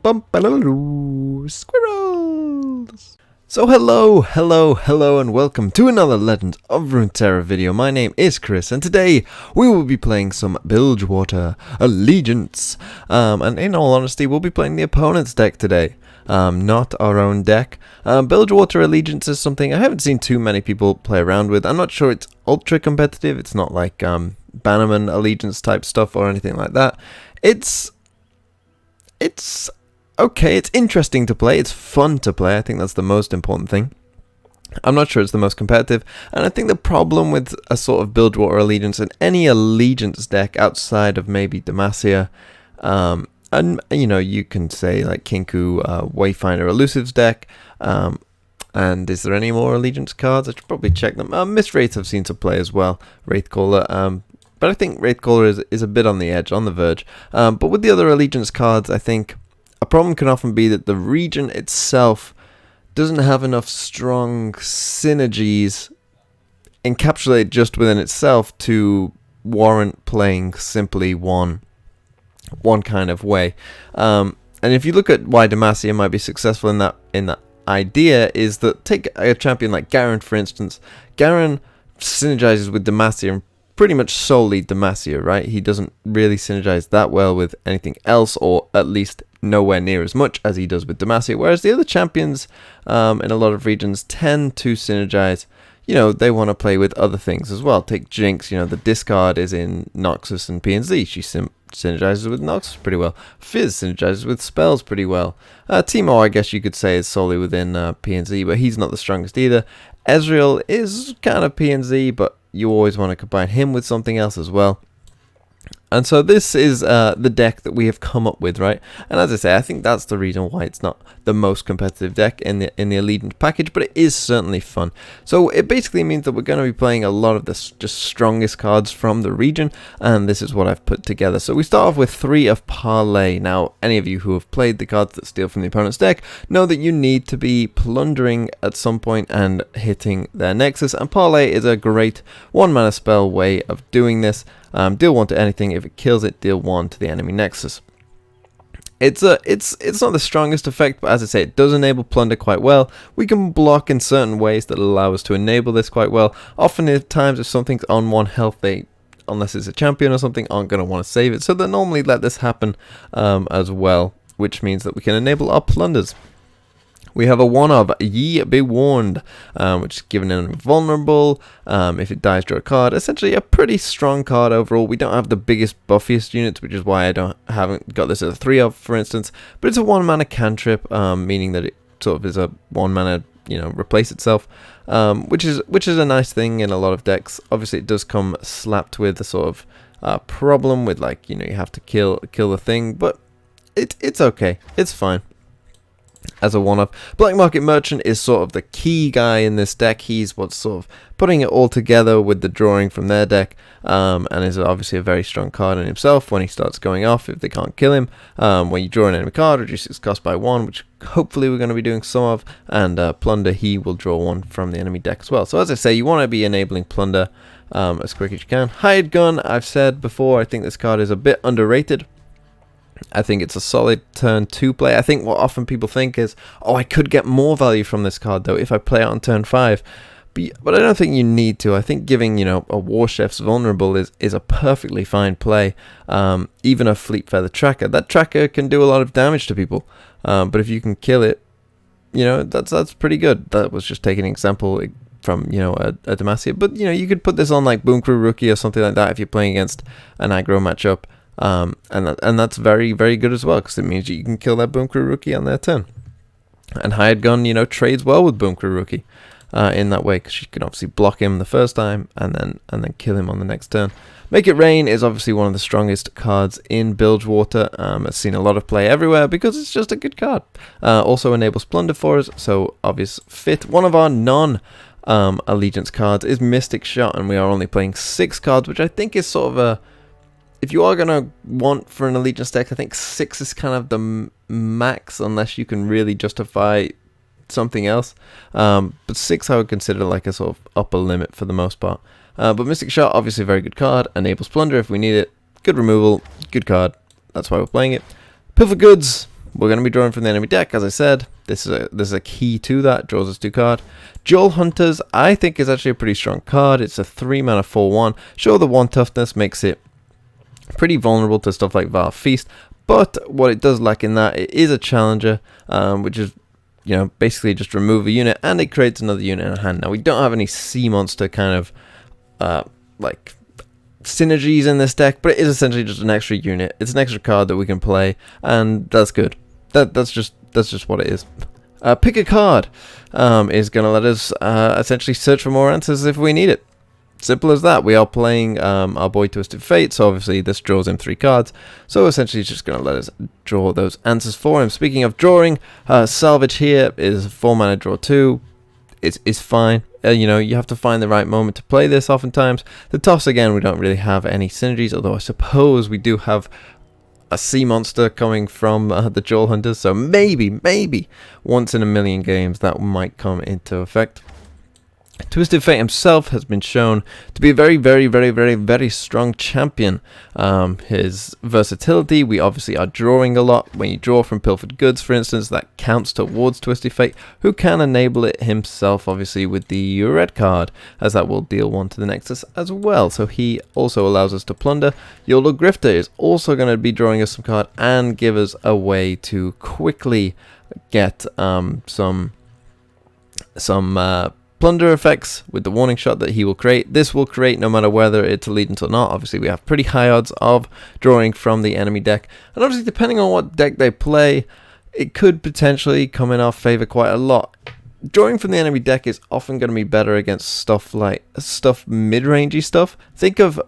Squirrels! So hello, and welcome to another Legends of Runeterra video. My name is Chris, and today we will be playing some Bilgewater Allegiance. And in all honesty, we'll be playing the opponent's deck today, not our own deck. Bilgewater Allegiance is something I haven't seen too many people play around with. I'm not sure it's ultra competitive. It's not like Bannerman Allegiance type stuff or anything like that. It's okay, it's interesting to play, it's fun to play, I think that's the most important thing. I'm not sure it's the most competitive, and I think the problem with a sort of Bilgewater Allegiance and any Allegiance deck outside of maybe Demacia, and you know, you can say like Kinku, Wayfinder, Elusive's deck, and is there any more Allegiance cards? I should probably check them. Mist Wraith I've seen to play as well, Wraithcaller, but I think Wraithcaller is a bit on the edge, on the verge. But with the other Allegiance cards, I think a problem can often be that the region itself doesn't have enough strong synergies encapsulated just within itself to warrant playing simply one kind of way. And if you look at why Demacia might be successful in that idea, is that take a champion like Garen, for instance. Garen synergizes with Demacia pretty much solely Demacia, right? He doesn't really synergize that well with anything else, or at least nowhere near as much as he does with Demacia, whereas the other champions in a lot of regions tend to synergize. You know, they want to play with other things as well. Take Jinx, you know, the discard is in Noxus and PnZ. She synergizes with Noxus pretty well. Fizz synergizes with spells pretty well. Teemo, I guess you could say, is solely within PnZ, but he's not the strongest either. Ezreal is kind of PnZ, but you always want to combine him with something else as well. And so this is the deck that we have come up with, right? And as I say, I think that's the reason why it's not the most competitive deck in the Allegiance package, but it is certainly fun. So it basically means that we're going to be playing a lot of the just strongest cards from the region, and this is what I've put together. So we start off with 3 of Parlay. Now, any of you who have played the cards that steal from the opponent's deck know that you need to be plundering at some point and hitting their Nexus, and Parlay is a great 1-mana spell way of doing this. Deal 1 to anything. If it kills it, deal 1 to the enemy Nexus. It's not the strongest effect, but as I say, it does enable plunder quite well. We can block in certain ways that allow us to enable this quite well. Often at times, if something's on 1 health, they, unless it's a champion or something, aren't going to want to save it. So they normally let this happen as well, which means that we can enable our plunders. We have a 1 of Ye Be Warned, which is given an invulnerable. If it dies, draw a card. Essentially a pretty strong card overall. We don't have the biggest, buffiest units, which is why I haven't got this as a 3 of, for instance. But it's a 1-mana cantrip, meaning that it sort of is a 1-mana, you know, replace itself, which is a nice thing in a lot of decks. Obviously, it does come slapped with a sort of problem with, like, you know, you have to kill the thing, but it's okay. It's fine. As a 1-off. Black Market Merchant is sort of the key guy in this deck. He's what's sort of putting it all together with the drawing from their deck, and is obviously a very strong card in himself when he starts going off if they can't kill him. When you draw an enemy card, reduce its cost by 1, which hopefully we're going to be doing some of, and Plunder, he will draw 1 from the enemy deck as well. So as I say, you want to be enabling Plunder as quick as you can. Hired Gun, I've said before, I think this card is a bit underrated. I think it's a solid turn 2 play. I think what often people think is, oh, I could get more value from this card though if I play it on turn 5. But I don't think you need to. I think giving, you know, a War Chef's vulnerable is a perfectly fine play. Even a Fleet Feather Tracker. That tracker can do a lot of damage to people. But if you can kill it, you know, that's pretty good. That was just taking an example from, you know, a Demacia. But, you know, you could put this on like Boom Crew Rookie or something like that if you're playing against an aggro matchup. And that's very, very good as well, because it means you can kill that Boom Crew Rookie on their turn. And Hired Gun, you know, trades well with Boom Crew Rookie in that way, because you can obviously block him the first time and then kill him on the next turn. Make It Rain is obviously one of the strongest cards in Bilgewater. It's seen a lot of play everywhere because it's just a good card. Also enables Plunder for us, so obvious fit. One of our non-Allegiance cards is Mystic Shot, and we are only playing 6 cards, which I think is sort of a... If you are going to want for an Allegiance deck, I think 6 is kind of the max, unless you can really justify something else. But 6 I would consider like a sort of upper limit for the most part. But Mystic Shot, obviously a very good card. Enables Plunder if we need it. Good removal, good card. That's why we're playing it. Pilfer Goods, we're going to be drawing from the enemy deck, as I said. This is a key to that. Draws us 2 cards. Dual Hunters, I think, is actually a pretty strong card. It's a 3 mana 4/1. Sure, the 1 toughness makes it pretty vulnerable to stuff like Var Feast, but what it does lack in that, it is a challenger, which is, you know, basically just remove a unit and it creates another unit in our hand. Now, we don't have any sea monster kind of like synergies in this deck, but it is essentially just an extra unit. It's an extra card that we can play, and that's good. That's just what it is. Pick a card is going to let us essentially search for more answers if we need it. Simple as that. We are playing our boy Twisted Fate, so obviously this draws him 3 cards. So essentially it's just going to let us draw those answers for him. Speaking of drawing, Salvage here is 4 mana draw 2. It's fine. You know, you have to find the right moment to play this oftentimes. The Toss, again, we don't really have any synergies, although I suppose we do have a sea monster coming from the Dual Hunters, so maybe once in a million games that might come into effect. Twisted Fate himself has been shown to be a very strong champion. His versatility, we obviously are drawing a lot. When you draw from Pilfered Goods, for instance, that counts towards Twisted Fate, who can enable it himself, obviously, with the red card, as that will deal 1 to the Nexus as well. So he also allows us to plunder. Yodel Grifter is also going to be drawing us some card and give us a way to quickly get some plunder effects with the warning shot that he will create. This will create no matter whether it's Allegiance or not. Obviously, we have pretty high odds of drawing from the enemy deck. And obviously, depending on what deck they play, it could potentially come in our favor quite a lot. Drawing from the enemy deck is often going to be better against stuff mid-rangey stuff. Think of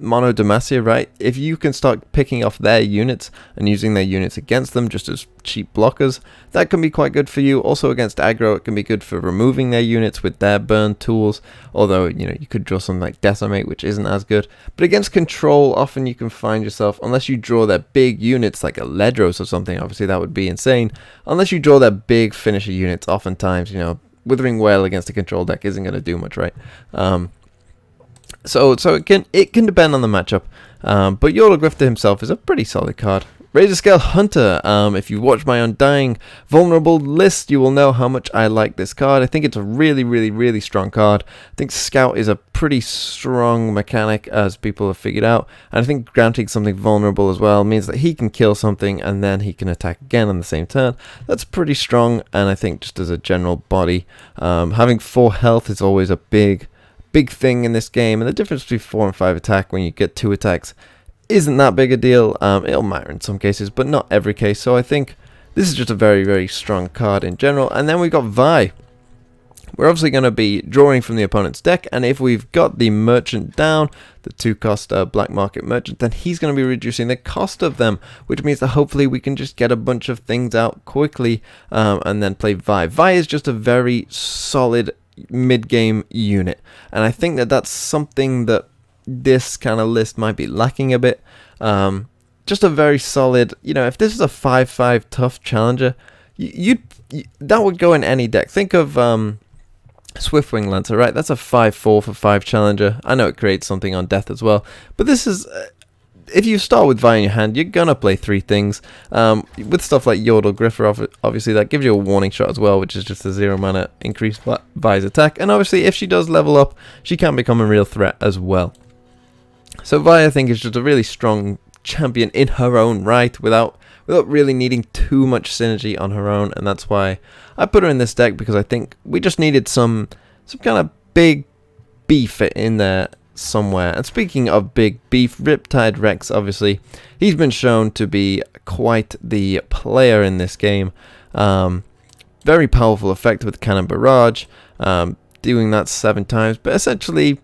Mono Demacia, right? If you can start picking off their units and using their units against them just as cheap blockers, that can be quite good for you. Also against aggro, it can be good for removing their units with their burn tools, although, you know, you could draw something like Decimate, which isn't as good. But against control, often you can find yourself, unless you draw their big units like a Ledros or something, obviously that would be insane. Unless you draw their big finisher units, oftentimes, you know, Withering Wail against a control deck isn't going to do much, right? So it can depend on the matchup, but Yodel Grifter himself is a pretty solid card. Razor Scale Hunter, if you watch my Undying Vulnerable list, you will know how much I like this card. I think it's a really strong card. I think Scout is a pretty strong mechanic, as people have figured out, and I think granting something vulnerable as well means that he can kill something and then he can attack again on the same turn. That's pretty strong, and I think just as a general body, having 4 health is always a big thing in this game, and the difference between 4 and 5 attack when you get 2 attacks isn't that big a deal. It'll matter in some cases, but not every case. So I think this is just a very strong card in general. And then we've got Vi. We're obviously going to be drawing from the opponent's deck, and if we've got the merchant down, the 2-cost black market merchant, then he's going to be reducing the cost of them, which means that hopefully we can just get a bunch of things out quickly and then play Vi. Vi is just a very solid mid-game unit, and I think that that's something that this kind of list might be lacking a bit. Just a very solid, you know, if this is a 5/5 tough challenger, that would go in any deck. Think of Swiftwing Lancer, right? That's a 5/4 for 5 challenger. I know it creates something on death as well, but this is if you start with Vi in your hand, you're gonna play 3 things. With stuff like Yodel Grifter, obviously that gives you a warning shot as well, which is just a 0 mana increase Vi's attack. And obviously, if she does level up, she can become a real threat as well. So Vi, I think, is just a really strong champion in her own right, without really needing too much synergy on her own, and that's why I put her in this deck, because I think we just needed some kind of big beef in there somewhere. And speaking of big beef, Riptide Rex, obviously, he's been shown to be quite the player in this game. Very powerful effect with Cannon Barrage, doing that 7 times, but essentially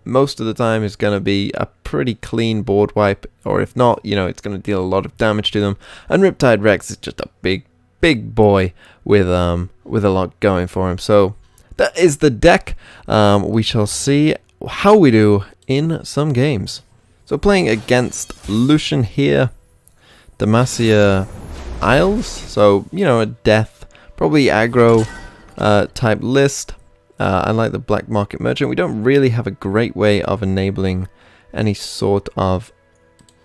most of the time is going to be a pretty clean board wipe, or if not, you know, it's going to deal a lot of damage to them. And Riptide Rex is just a big boy with a lot going for him. So that is the deck. We shall see how we do in some games. So playing against Lucian here, Demacia Isles, so, you know, a death, probably aggro type list. I like the Black Market Merchant. We don't really have a great way of enabling any sort of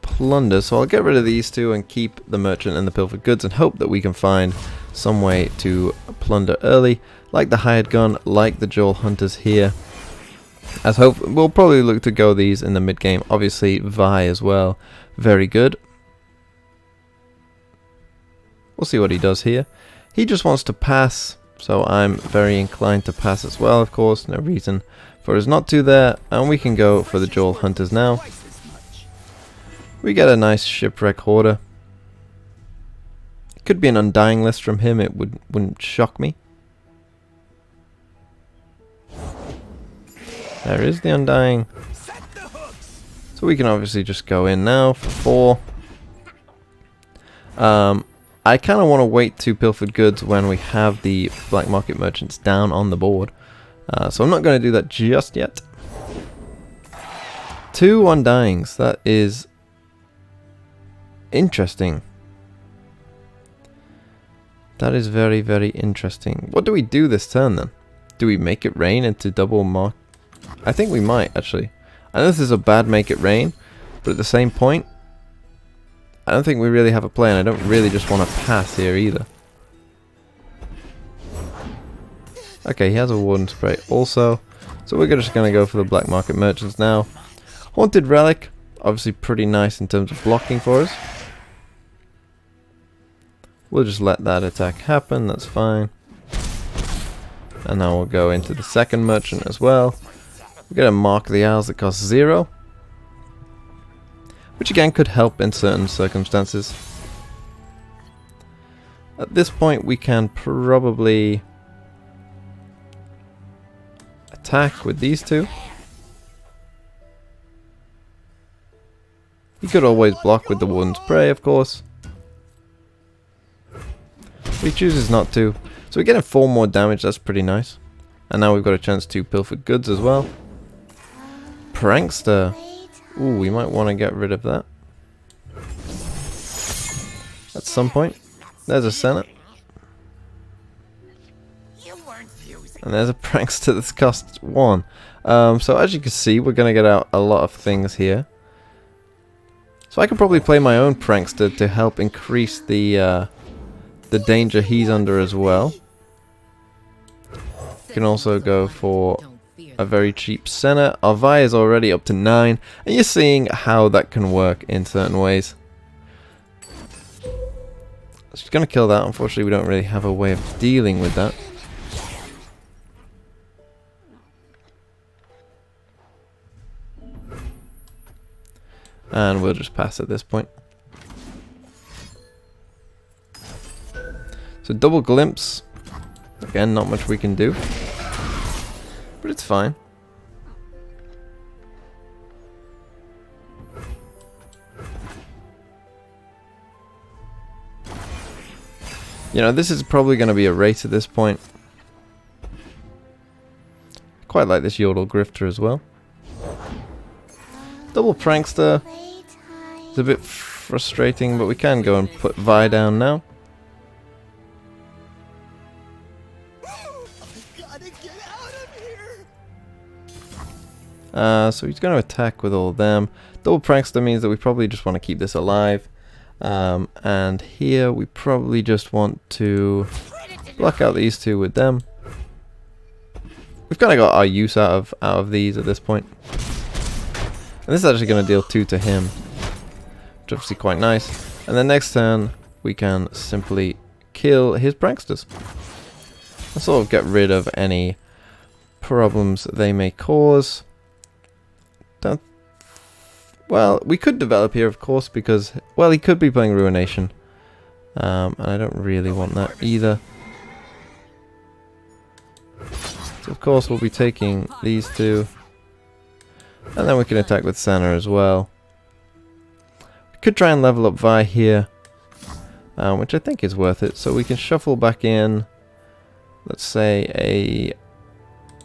plunder, so I'll get rid of these two and keep the merchant and the pilfered goods and hope that we can find some way to plunder early, like the hired gun, like the jewel hunters here. As hope, we'll probably look to go these in the mid game. Obviously Vi as well, very good. We'll see what he does here. He just wants to pass, so I'm very inclined to pass as well, of course. No reason for us not to there, and we can go for the jewel hunters now. We get a nice shipwreck hoarder. It could be an undying list from him, it wouldn't shock me. There is the undying. So we can obviously just go in now for 4. I kind of want to wait to pilfered goods when we have the black market merchants down on the board. So I'm not going to do that just yet. 2 undyings, that is interesting. That is very, very interesting. What do we do this turn then? Do we make it rain into double mark? I think we might actually. I know this is a bad make it rain, but at the same point, I don't think we really have a plan. I don't really just want to pass here either. Okay, he has a warden spray also, so we're just going to go for the black market merchants now. Haunted relic, obviously pretty nice in terms of blocking for us. We'll just let that attack happen, that's fine. And now we'll go into the second merchant as well. We're going to mark the owls that cost 0. Which again could help in certain circumstances. At this point we can probably attack with these two. He could always block with the warden spray, of course. But he chooses not to. So we're getting 4 more damage, that's pretty nice. And now we've got a chance to pilfer goods as well. Prankster. Ooh, we might want to get rid of that. At some point. There's a Senate. And there's a Prankster that's cost 1. So as you can see, we're going to get out a lot of things here. So I can probably play my own Prankster to help increase the danger he's under as well. You can also go for a very cheap Senate. Our Vi is already up to 9, and you're seeing how that can work in certain ways. She's going to kill that. Unfortunately, we don't really have a way of dealing with that. And we'll just pass at this point. So double glimpse. Again, not much we can do. But it's fine. You know, this is probably going to be a race at this point. Quite like this Yodel Grifter as well. Double Prankster. It's a bit frustrating, but we can go and put Vi down now. So he's going to attack with all of them. Double Prankster means that we probably just want to keep this alive. And here we probably just want to block out these two with them. We've kind of got our use out of these at this point. And this is actually going to deal 2 to him, which is obviously quite nice. And then next turn we can simply kill his Pranksters. And sort of get rid of any problems they may cause. Well, we could develop here, of course, because, well, he could be playing Ruination. And I don't really want that either. So, of course, we'll be taking these two. And then we can attack with Sana as well. We could try and level up Vi here, which I think is worth it. So we can shuffle back in, let's say, a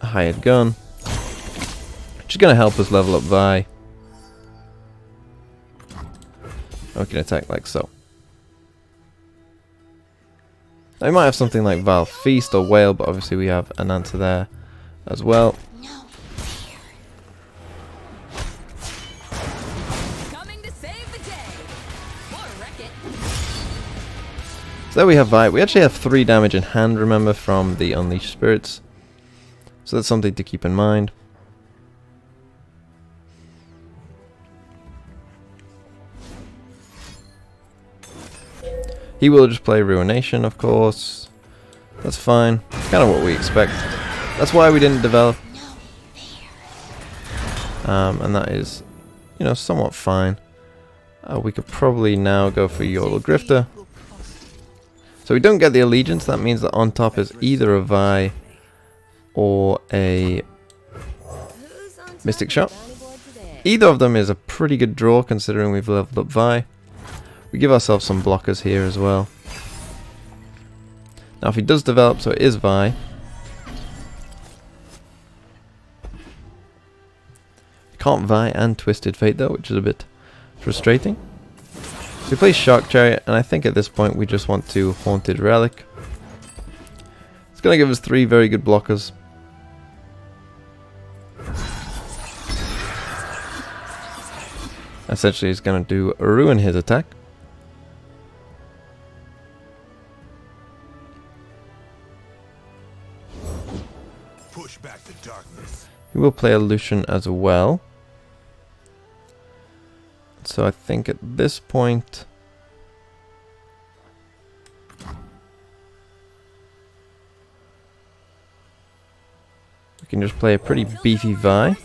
hired gun, which is going to help us level up Vi. And we can attack like so. I might have something like Val Feast or Whale, but obviously we have an answer there as well. So there we have Vi. We actually have 3 damage in hand, remember, from the Unleashed Spirits. So that's something to keep in mind. He will just play Ruination, of course. That's fine. Kind of what we expect. That's why we didn't develop. And that is, you know, somewhat fine. We could probably now go for Yordle Grifter. So we don't get the Allegiance. That means that on top is either a Vi or a Mystic Shot. Either of them is a pretty good draw considering we've leveled up Vi. We give ourselves some blockers here as well. Now if he does develop, so it is Vi. Can't Vi and Twisted Fate though, which is a bit frustrating. So we play Shark Chariot, and I think at this point we just want to Haunted Relic. It's going to give us 3 very good blockers. Essentially he's going to do ruin his attack. Push back the darkness. He will play a Lucian as well. So I think at this point we can just play a pretty beefy Vi.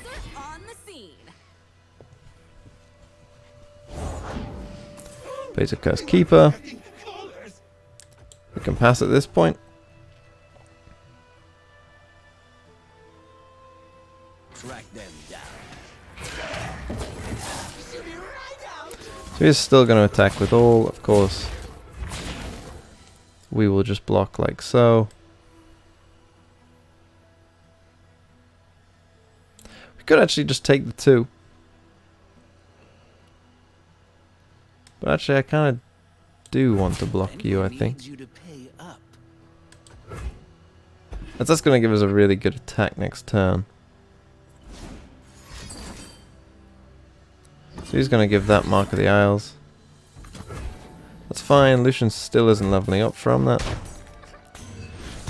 Plays a Curse Keeper. We can pass at this point. Track them down. So he's still going to attack with all, of course. We will just block like so. We could actually just take the 2. But actually I kind of do want to block you, I think. That's going to give us a really good attack next turn. So he's going to give that Mark of the Isles. That's fine. Lucian still isn't leveling up from that.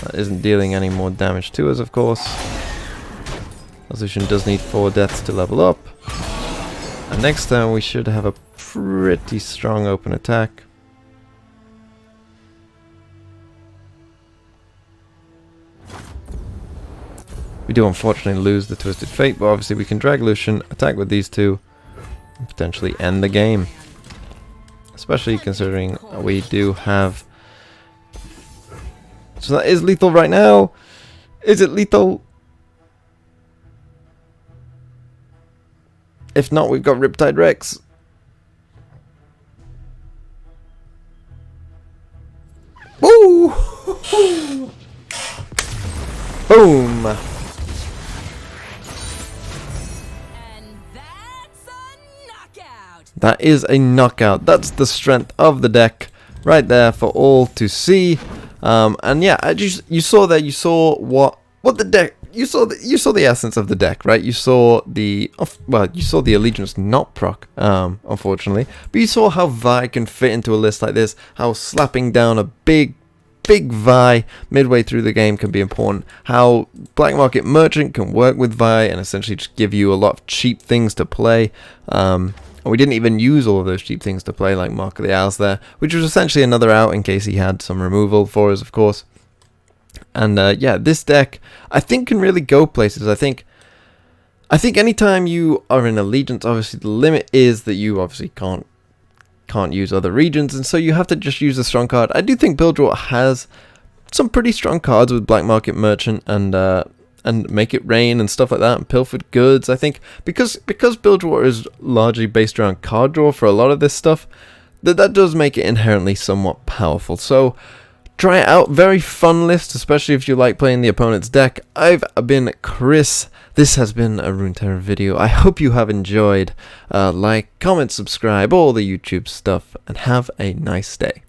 That isn't dealing any more damage to us, of course. As Lucian does need 4 deaths to level up. And next turn we should have a pretty strong open attack. We do unfortunately lose the Twisted Fate, but obviously we can drag Lucian, attack with these 2, and potentially end the game. Especially considering we do have... So that is lethal right now. Is it lethal? If not, we've got Riptide Rex. Woo! Boom! That is a knockout. That's the strength of the deck right there for all to see. And yeah, you saw that. You saw what the deck. You saw the essence of the deck, right? You saw the you saw the Allegiance not proc, unfortunately, but you saw how Vi can fit into a list like this. How slapping down a big Vi midway through the game can be important. How Black Market Merchant can work with Vi and essentially just give you a lot of cheap things to play. And we didn't even use all of those cheap things to play, like Mark of the Isles there, which was essentially another out in case he had some removal for us, of course. And yeah, this deck I think can really go places. I think anytime you are in Allegiance, obviously the limit is that you obviously can't use other regions, and so you have to just use a strong card. I do think Bilgewater has some pretty strong cards with Black Market Merchant and Make It Rain and stuff like that, and Pilfered Goods. I think because Bilgewater is largely based around card draw for a lot of this stuff, that does make it inherently somewhat powerful. So try it out. Very fun list, especially if you like playing the opponent's deck. I've been Chris. This has been a Runeterra video. I hope you have enjoyed. Like, comment, subscribe, all the YouTube stuff, and have a nice day.